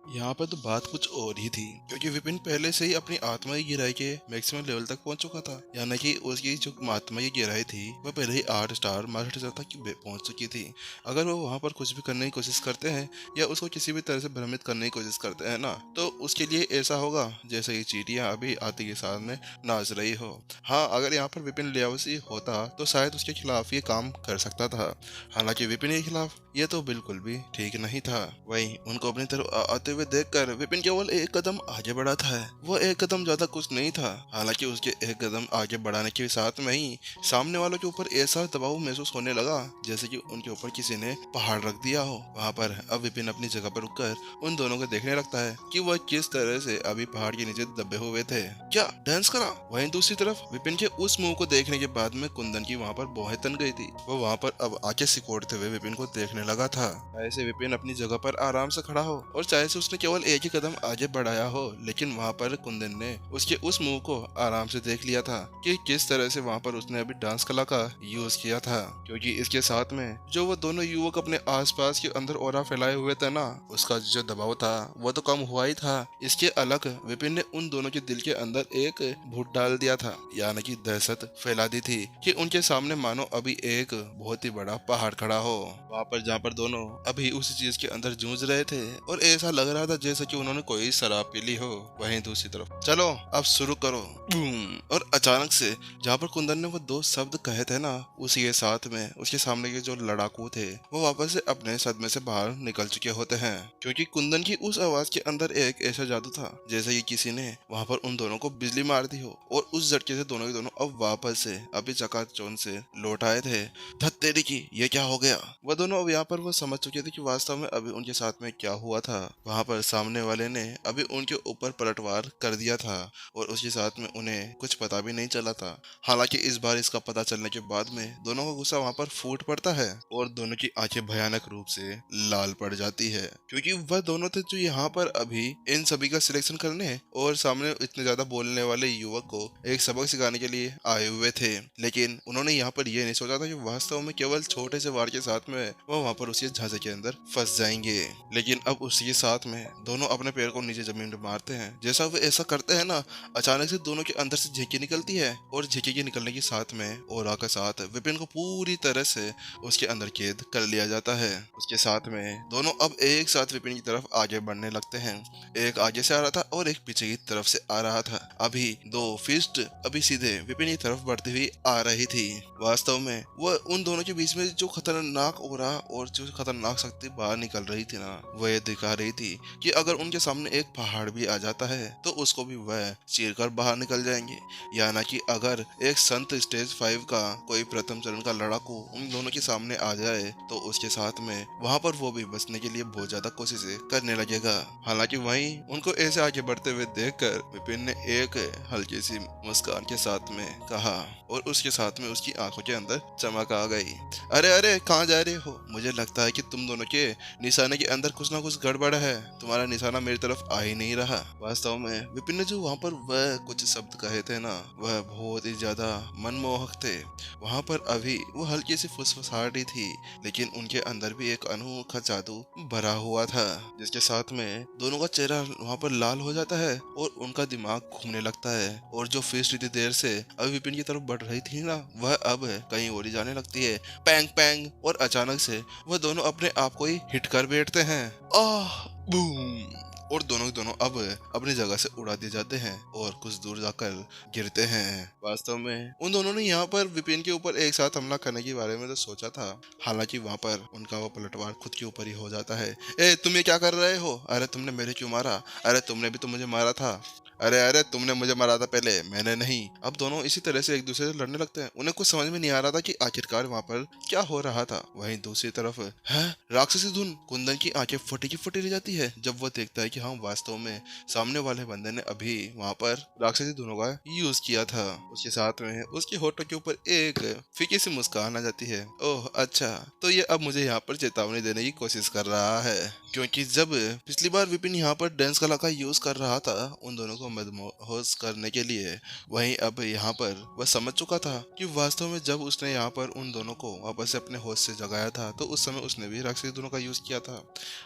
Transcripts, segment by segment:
यहाँ पर तो बात कुछ और ही थी, क्योंकि विपिन पहले से ही अपनी आत्मा की गहराई के मैक्सिमम लेवल तक पहुंच चुका था। यानी कि उसकी जो आत्मा की गहराई थी वह पहले ही 8 स्टार मास्टर स्टार तक पहुंच चुकी थी। अगर वो वहां पर कुछ भी करने की कोशिश करते हैं या उसको किसी भी तरह से भ्रमित करने की कोशिश करते हैं ना, तो उसके लिए ऐसा होगा जैसे कि चींटियां अभी हाथी के सामने नाच रही हो। हाँ, अगर यहाँ पर विपिन लियाओसी होता तो शायद उसके खिलाफ ये काम कर सकता था। हालांकि विपिन के खिलाफ ये तो बिल्कुल भी ठीक नहीं था। वहीं उनको अपनी तरफ आते हुए देखकर विपिन केवल एक कदम आगे बढ़ा था। वो एक कदम ज्यादा कुछ नहीं था। हालांकि उसके एक कदम आगे बढ़ाने के साथ में ही सामने वालों के ऊपर ऐसा दबाव महसूस होने लगा जैसे कि उनके ऊपर किसी ने पहाड़ रख दिया हो। वहां पर अब विपिन अपनी जगह पर रुककर उन दोनों को देखने लगता है कि वह किस तरह से अभी पहाड़ के नीचे दबे हुए थे। क्या डांस करा? वहीं दूसरी तरफ विपिन के उस मुंह को देखने के बाद में कुंदन की वहां पर भौहें तन गई थी। वो वहां पर अब आंखें सिकोड़ते हुए विपिन को देखने लगा था। चाहे से विपिन अपनी जगह पर आराम से खड़ा हो और चाहे से उसने केवल एक ही कदम आगे बढ़ाया हो, लेकिन वहां पर कुंदन ने उसके उस मुंह को आराम से देख लिया था कि किस तरह से वहां पर उसने अभी डांस कला का यूज किया था। क्योंकि इसके साथ में जो वो दोनों युवक अपने आसपास के अंदर ऑरा फैलाए हुए थे ना, उसका जो दबाव था वो तो कम हुआ ही था। इसके अलग विपिन ने उन दोनों के दिल के अंदर एक भूत डाल दिया था, यानी कि दहशत फैला दी थी कि उनके सामने मानो अभी एक बहुत ही बड़ा पहाड़ खड़ा हो। वहां पर जहाँ पर दोनों अभी उसी चीज के अंदर जूझ रहे थे और ऐसा लग रहा था जैसे कि उन्होंने कोई शराब पी ली हो। वहीं दूसरी तरफ चलो अब शुरू करो। बूम! और अचानक से जहाँ पर कुंदन ने वो दो शब्द कहे थे ना, उसी के साथ में उसके सामने के जो लड़ाकू थे वो वापस से अपने सदमे से बाहर निकल चुके होते हैं। क्योंकि कुंदन की उस आवाज के अंदर एक ऐसा जादू था जैसे कि किसी ने वहां पर उन दोनों को बिजली मार दी हो, और उस झटके से दोनों के दोनों अब वापस से अभी चकाचौंध से लौट आए थे। धत तेरी की, ये क्या हो गया? वह दोनों अब यहाँ पर वो समझ चुके थे कि वास्तव में अभी उनके साथ में क्या हुआ था। वहां पर सामने वाले ने अभी उनके ऊपर पलटवार कर दिया था और उसके साथ में उन्हें कुछ पता भी नहीं चला था। हालांकि इस बार इसका पता चलने के बाद में दोनों का गुस्सा वहां पर फूट पड़ता है और दोनों की आंखें भयानक रूप से लाल पड़ जाती है। क्योंकि वह दोनों थे जो यहाँ पर अभी इन सभी का सिलेक्शन करने और सामने इतने ज्यादा बोलने वाले युवक को एक सबक सिखाने के लिए आए हुए थे। लेकिन उन्होंने यहाँ पर यह नहीं सोचा था कि वास्तव में केवल छोटे से वार के साथ में वो वहां पर उसी झांसे के अंदर फंस जाएंगे। लेकिन अब उसी के साथ में दोनों अपने पैर को नीचे जमीन पर मारते हैं। जैसा वो ऐसा करते हैं ना, अचानक से दोनों के अंदर से झिकी निकलती है और झिकी के निकलने के साथ में ओरा के साथ विपिन को पूरी तरह से उसके अंदर कैद कर लिया जाता है। उसके साथ में दोनों अब एक साथ विपिन की तरफ आगे बढ़ने लगते हैं। एक आगे से आ रहा था और एक पीछे की तरफ से आ रहा था। अभी दो फिस्ट अभी सीधे विपिन की तरफ बढ़ती हुई आ रही थी। वास्तव में वह उन दोनों के बीच में जो खतरनाक ओरा और जो खतरनाक शक्ति बाहर निकल रही थी ना, वह ये दिखा रही थी कि अगर उनके सामने एक पहाड़ भी आ जाता है तो उसको भी वह चीर कर बाहर निकल जाएंगे। या ना कि अगर एक संत स्टेज 5 का कोई प्रथम चरण का लड़ाकू उन दोनों के सामने आ जाए तो उसके साथ में वहां पर वो भी बचने के लिए बहुत ज्यादा कोशिशें करने लगेगा। हालांकि वहीं उनको ऐसे आगे बढ़ते हुए देखकर विपिन ने एक हल्की सी मुस्कान के साथ में कहा और उसके साथ में उसकी आंखों के अंदर चमक आ गई। अरे अरे, कहाँ जा रहे हो? मुझे लगता है कि तुम दोनों के निशाने के अंदर कुछ ना कुछ गड़बड़ है। तुम्हारा निशाना मेरी तरफ आ ही नहीं रहा। वास्तव में विपिन ने जो वहां पर वह कुछ शब्द कहे थे ना, वह बहुत ही ज्यादा मनमोहक थे। वहां पर अभी वो हल्की सी फुसफुसाहट ही थी, लेकिन उनके अंदर भी एक अनोखा जादू भरा हुआ था, जिसके साथ में दोनों का चेहरा वहां पर लाल हो जाता है और उनका दिमाग घूमने लगता है। और जो फिस्ट इतनी देर से अभी विपिन की तरफ बढ़ रही थी ना, वह अब कहीं और ही जाने लगती है। पैंग पैंग, और अचानक से वह दोनों अपने आप को ही हिट कर बैठते हैं। आह! बूम! और दोनों के दोनों अब अपनी जगह से उड़ा दिए जाते हैं और कुछ दूर जाकर गिरते हैं। वास्तव में उन दोनों ने यहाँ पर विपिन के ऊपर एक साथ हमला करने के बारे में तो सोचा था। हालांकि वहाँ पर उनका वो पलटवार खुद के ऊपर ही हो जाता है। ए, तुम ये क्या कर रहे हो? अरे तुमने मेरे क्यों मारा? अरे तुमने भी तो मुझे मारा था। अरे अरे, तुमने मुझे मारा था पहले, मैंने नहीं। अब दोनों इसी तरह से एक दूसरे से लड़ने लगते हैं। उन्हें कुछ समझ में नहीं आ रहा था कि आखिरकार वहाँ पर क्या हो रहा था। वहीं दूसरी तरफ है राक्षसी धुन। कुंदन की आंखें फटी की फटी रह जाती है जब वो देखता है कि हाँ, वास्तव में सामने वाले बंदे ने अभी वहाँ पर राक्षसी धुनों का यूज किया था। उसके साथ में उसके होठों के ऊपर एक फीकी सी मुस्कान आ जाती है। ओह अच्छा, तो ये अब मुझे यहाँ पर चेतावनी देने की कोशिश कर रहा है। क्योंकि जब पिछली बार विपिन यहाँ पर डांस कला का यूज कर रहा था उन दोनों को मदहोश करने के लिए, वहीं अब यहाँ पर वह समझ चुका था कि वास्तव में जब उसने यहाँ पर उन दोनों को वापस से अपने होश से जगाया था तो उस समय उसने भी राक्षसी दोनों का यूज किया था।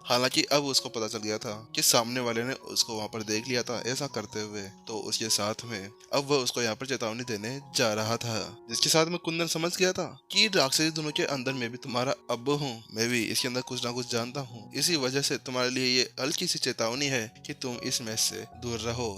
हालांकि अब उसको पता चल गया था कि सामने वाले ने उसको वहां पर देख लिया था ऐसा करते हुए, तो उसके साथ में अब वह उसको यहाँ पर चेतावनी देने जा रहा था, जिसके साथ में कुंदन समझ गया था कि राक्षसी दोनों के अंदर मैं भी तुम्हारा अब हूँ, मैं भी इसके अंदर कुछ ना कुछ जानता हूँ, इसी वजह से तुम्हारे लिए ये हल्की सी चेतावनी है कि तुम इस मैच से दूर रहो।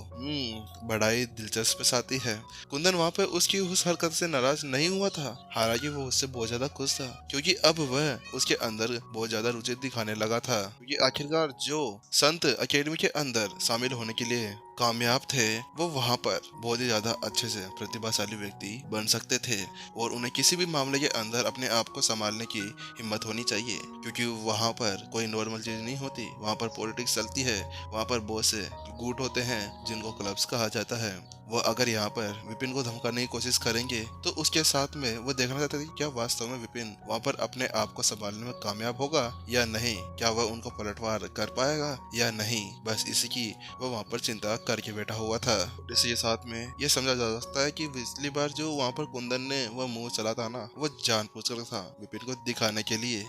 बड़ा ही दिलचस्प साथी है। कुंदन वहाँ पे उसकी उस हरकत से नाराज नहीं हुआ था, हालांकि वो उससे बहुत ज्यादा खुश था क्योंकि अब वह उसके अंदर बहुत ज्यादा रुचि दिखाने लगा था, क्योंकि आखिरकार जो संत अकेडमी के अंदर शामिल होने के लिए कामयाब थे वो वहाँ पर बहुत ही ज्यादा अच्छे से प्रतिभाशाली व्यक्ति बन सकते थे और उन्हें किसी भी मामले के अंदर अपने आप को संभालने की हिम्मत होनी चाहिए, क्योंकि वहाँ पर कोई नॉर्मल चीज नहीं होती, वहाँ पर पॉलिटिक्स चलती है, वहाँ पर बहुत से गुट होते हैं जिनको क्लब्स कहा जाता है। वो अगर यहाँ पर विपिन को धमकाने की कोशिश करेंगे तो उसके साथ में वो देखना चाहते थे कि क्या वास्तव में विपिन वहाँ पर अपने आप को संभालने में कामयाब होगा या नहीं, क्या वह उनको पलटवार कर पाएगा या नहीं, बस इसकी वो वहाँ पर चिंता करके बैठा हुआ था। इसके साथ में ये समझा जा सकता है कि पिछली बार जो वहाँ पर कुंदन ने वह मुंह चला था ना, वो जानबूझकर था विपिन को दिखाने के लिए।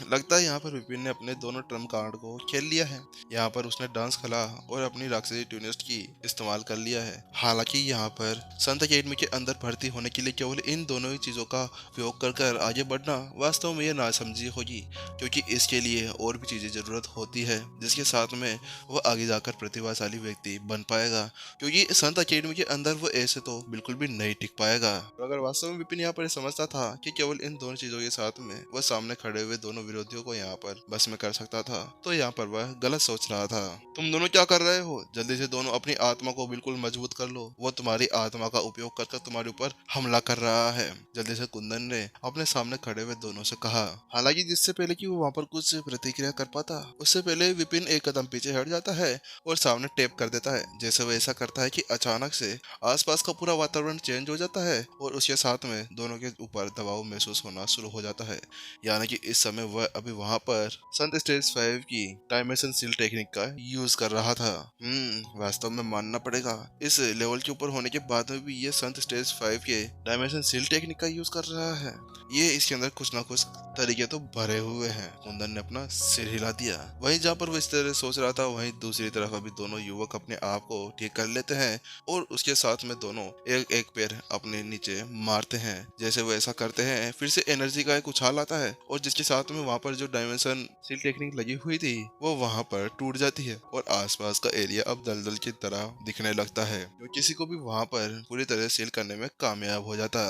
लगता है यहाँ पर विपिन ने अपने दोनों ट्रम्प कार्ड को खेल लिया है। यहाँ पर उसने डांस कला और अपनी राक्षसी ट्यूनिस्ट की इस्तेमाल कर लिया है। हालांकि यहाँ पर संत अकेडमी के अंदर भर्ती होने के लिए केवल इन दोनों ही चीजों का उपयोग कर आगे बढ़ना वास्तव में ये नासमझी होगी, क्योंकि इसके लिए और भी चीजें जरूरत होती है जिसके साथ में वो आगे जाकर प्रतिभाशाली व्यक्ति बन पाएगा, क्योंकि संत अकेडमी के अंदर वो ऐसे तो बिल्कुल भी नहीं टिक पाएगा। तो अगर वास्तव में विपिन यहाँ पर समझता था कि केवल इन दोनों चीजों के साथ में वह सामने खड़े हुए दोनों विरोधियों को यहाँ पर बस में कर सकता था, तो यहाँ पर वह गलत सोच रहा था। तुम दोनों क्या कर रहे हो? जल्दी से दोनों अपनी आत्मा को बिल्कुल मजबूत कर लो, वो तुम्हारी आत्मा का उपयोग कर तुम्हारे ऊपर हमला कर रहा है, जल्दी से कुंदन ने अपने सामने खड़े हुए दोनों से कहा। हालांकि जिससे पहले कि वो वहाँ पर कुछ प्रतिक्रिया कर पाता उससे पहले विपिन एक कदम पीछे हट जाता है और सामने टेप कर देता है। जैसे वो ऐसा करता है कि अचानक से आसपास का पूरा वातावरण चेंज हो जाता है और उसके साथ में दोनों के ऊपर दबाव महसूस होना शुरू हो जाता है, यानी कि इस समय वह अभी वहाँ पर संत स्टेज 5 की डायमेंशन सील टेक्निक का यूज कर रहा था। वास्तव में मानना पड़ेगा इस लेवल के ऊपर होने के बाद में भी ये संत स्टेज 5 के डायमेंशन सील टेक्निक का यूज कर रहा है। ये इसके अंदर कुछ ना कुछ तरीके तो भरे हुए हैं। कुंदन ने अपना सिर हिला दिया। वहीं जहाँ पर वो इस तरह सोच रहा था वहीं दूसरी तरफ अभी दोनों युवक अपने आप को ठीक कर लेते हैं और उसके साथ में दोनों एक एक पैर अपने नीचे मारते हैं। जैसे वो ऐसा करते हैं फिर से एनर्जी का एक उछाल आता है और जिसके साथ में वहाँ पर जो डायमेंशन सील टेक्निक लगी हुई थी वो वहाँ पर टूट जाती है और आसपास का एरिया अब दलदल की तरह दिखने लगता है, जो किसी को भी वहाँ पर पूरी तरह सील करने में कामयाब हो जाता।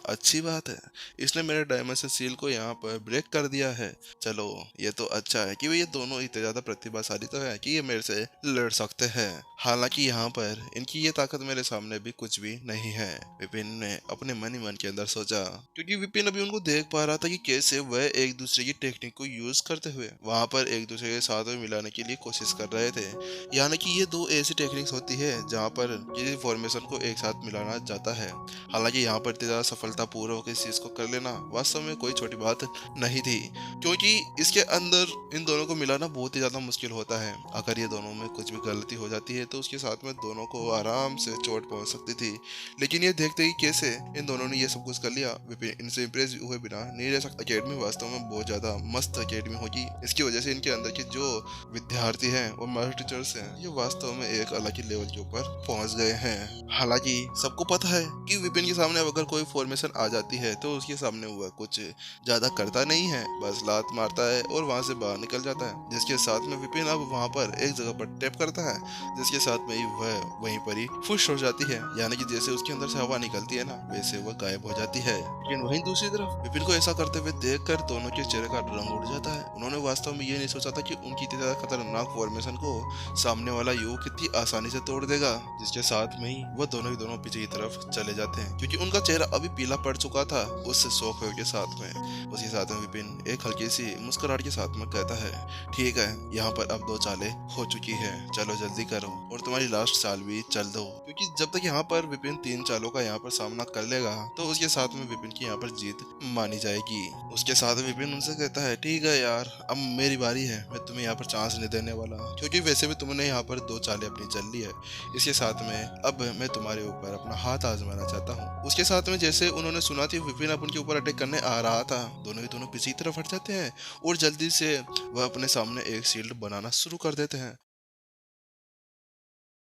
अच्छी बात है, इसने मेरे डायमेंशन सील को यहाँ पर ब्रेक कर दिया है। चलो ये तो अच्छा है कि ये दोनों इतने ज्यादा प्रतिभाशाली तो है कि ये मेरे से लड़ सकते हैं। हालांकि यहाँ पर इनकी ये ताकत मेरे सामने भी कुछ भी नहीं है, विपिन ने अपने मन ही मन के अंदर सोचा, क्योंकि विपिन अभी उनको देख पा रहा था कि कैसे वह एक दूसरे की टेक्निक को यूज करते हुए वहाँ पर एक दूसरे के साथ में मिलाने के लिए कोशिश कर रहे थे। यानी कि ये दो ऐसी टेक्निक्स होती है जहाँ पर किसी फॉर्मेशन को एक साथ मिलाना जाता है। हालांकि यहाँ पर इतनी ज्यादा सफलता पूर्वक इस चीज को कर लेना वास्तव में कोई छोटी बात नहीं थी, क्योंकि इसके अंदर इन दोनों को मिलाना बहुत ही ज्यादा मुश्किल होता है। अगर ये दोनों में कुछ भी गलती हो जाती है तो उसके साथ में दोनों को आराम से चोट पहुंच सकती थी, लेकिन ये देखते ही कैसे इन दोनों ने ये सब कुछ कर लिया। विपिन इनसे इम्प्रेस हुए बिना नहीं रह सकता। अकेडमी वास्तव में बहुत ज्यादा मस्त अकेडमी होगी। इसकी वजह से इनके अंदर के जो विद्यार्थी हैं और मास्टर टीचर्स हैं ये वास्तव में एक अलग ही लेवल के ऊपर पहुंच गए हैं। हालांकि सबको पता है कि विपिन के सामने अगर कोई फॉर्मेशन आ जाती है तो उसके सामने वह कुछ ज्यादा करता नहीं है, बस लात मारता है और वहां से बाहर निकल जाता है। जिसके साथ में विपिन अब वहां पर एक जगह पर टैप करता है, जिसके साथ में वह वहीं पर ही फुश हो जाती है, यानी कि जैसे उसके अंदर से हवा निकलती है ना वैसे वह गायब हो जाती है। लेकिन वहीं दूसरी तरफ विपिन को ऐसा करते हुए देखकर दोनों के चेहरे का रंग उड़ जाता है। उन्होंने वास्तव में ये नहीं सोचा था कि उनकी इतनी ज्यादा खतरनाक फॉर्मेशन को सामने वाला युवक कितनी आसानी से तोड़ देगा। जिसके साथ में ही वह दोनों ही दोनों पीछे की तरफ चले जाते हैं, क्योंकि उनका उनका चेहरा अभी पीला पड़ चुका था उस शौक के साथ में। उसके साथ में विपिन एक हल्की सी मुस्कुराहट के साथ में कहता है, ठीक है, यहाँ पर अब 2 चालें हो चुकी है, चलो जल्दी करो और तुम्हारी लास्ट चाल भी चल दो, क्योंकि जब तक यहाँ पर विपिन 3 चालों का यहाँ पर सामना कर लेगा तो उसके साथ में विपिन की यहाँ पर जीत मानी जाएगी। उसके साथ विपिन उनसे कहता है, ठीक है यार, अब मेरी बारी है, मैं तुम्हें यहाँ पर चांस नहीं देने वाला, क्योंकि वैसे भी तुमने यहाँ पर 2 चालें अपनी चल ली है। इसके साथ में अब मैं तुम्हारे ऊपर अपना हाथ आजमाना चाहता हूँ। उसके साथ में जैसे उन्होंने सुना थी विपिन अब उनके ऊपर अटैक करने आ रहा था, दोनों ही दोनों पीछे की तरफ हट जाते हैं और जल्दी से वह अपने सामने एक शील्ड बनाना शुरू कर देते हैं।